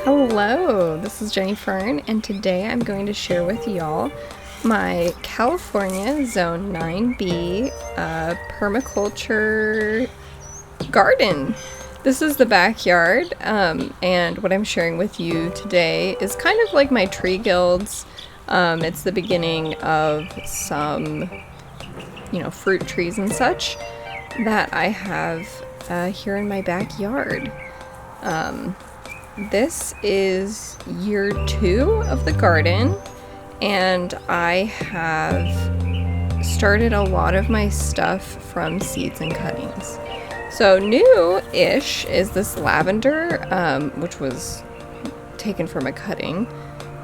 Hello, this is Jenny Fern, and today I'm going to share with y'all my California Zone 9B permaculture garden. This is the backyard, and what I'm sharing with you today is kind of like my tree guilds. It's the beginning of some, fruit trees and such that I have here in my backyard. This is year 2 of the garden, and I have started a lot of my stuff from seeds and cuttings. So new-ish is this lavender, which was taken from a cutting.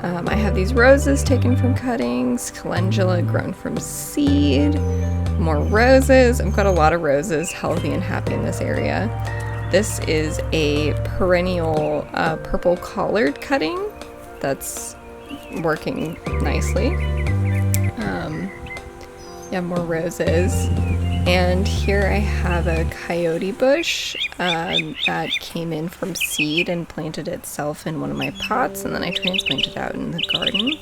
I have these roses taken from cuttings, calendula grown from seed, more roses. I've got a lot of roses, healthy and happy in this area. This is a perennial purple collared cutting that's working nicely. More roses. And here I have a coyote bush that came in from seed and planted itself in one of my pots, and then I transplanted out in the garden.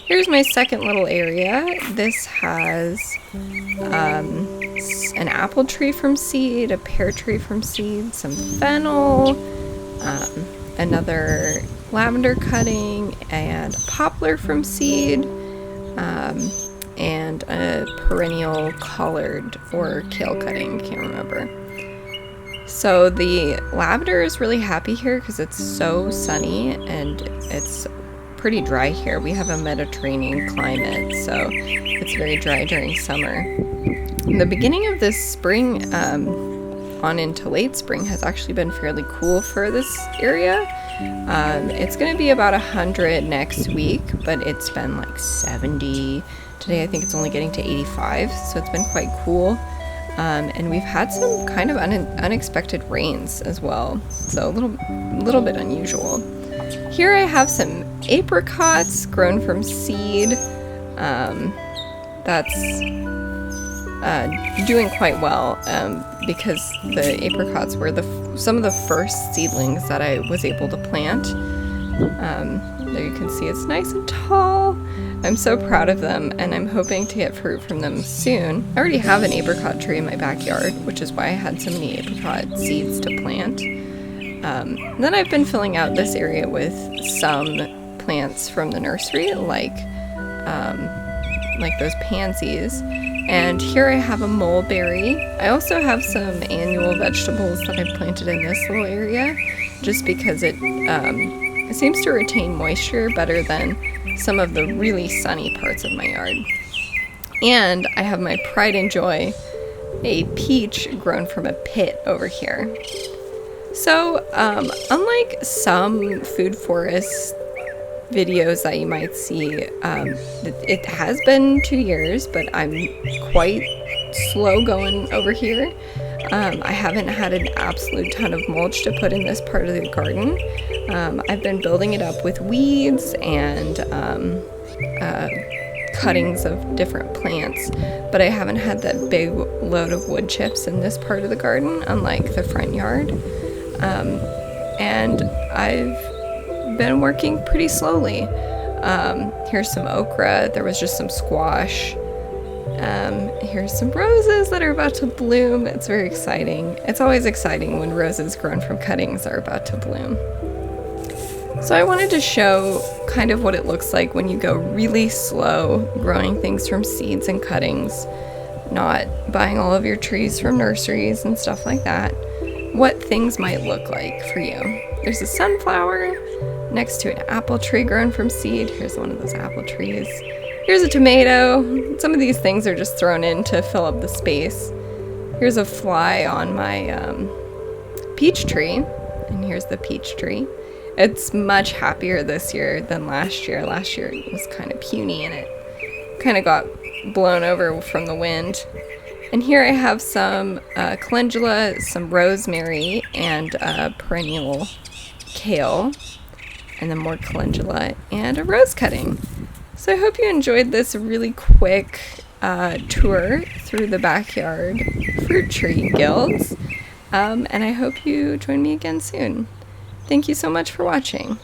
Here's my second little area. This has an apple tree from seed, a pear tree from seed, some fennel, another lavender cutting, and a poplar from seed, and a perennial collard or kale cutting, can't remember. So the lavender is really happy here because it's so sunny and it's pretty dry here. We have a Mediterranean climate, so it's very dry during summer. In the beginning of this spring, on into late spring, has actually been fairly cool for this area. It's going to be about 100 next week, but it's been like 70. Today I think it's only getting to 85, so it's been quite cool. And we've had some kind of unexpected rains as well, so a little bit unusual. Here I have some apricots grown from seed. That's doing quite well because the apricots were some of the first seedlings that I was able to plant. There you can see it's nice and tall. I'm so proud of them, and I'm hoping to get fruit from them soon. I already have an apricot tree in my backyard, which is why I had so many apricot seeds to plant. Then I've been filling out this area with some plants from the nursery, like those pansies. And here I have a mulberry. I also have some annual vegetables that I planted in this little area, just because it seems to retain moisture better than some of the really sunny parts of my yard. And I have my pride and joy, a peach grown from a pit over here. So, unlike some food forest videos that you might see, it has been 2 years, but I'm quite slow going over here. I haven't had an absolute ton of mulch to put in this part of the garden. I've been building it up with weeds and cuttings of different plants, but I haven't had that big load of wood chips in this part of the garden, unlike the front yard. And I've been working pretty slowly. Here's some okra. There was just some squash. Here's some roses that are about to bloom. It's very exciting. It's always exciting when roses grown from cuttings are about to bloom. So I wanted to show kind of what it looks like when you go really slow growing things from seeds and cuttings, not buying all of your trees from nurseries and stuff like that. What things might look like for you. There's a sunflower next to an apple tree grown from seed. Here's one of those apple trees. Here's a tomato. Some of these things are just thrown in to fill up the space. Here's a fly on my peach tree, and here's the peach tree. It's much happier this year than last year. Last year it was kind of puny and it kind of got blown over from the wind. And here I have some calendula, some rosemary, and perennial kale, and then more calendula and a rose cutting. So I hope you enjoyed this really quick tour through the backyard fruit tree guilds, and I hope you join me again soon. Thank you so much for watching.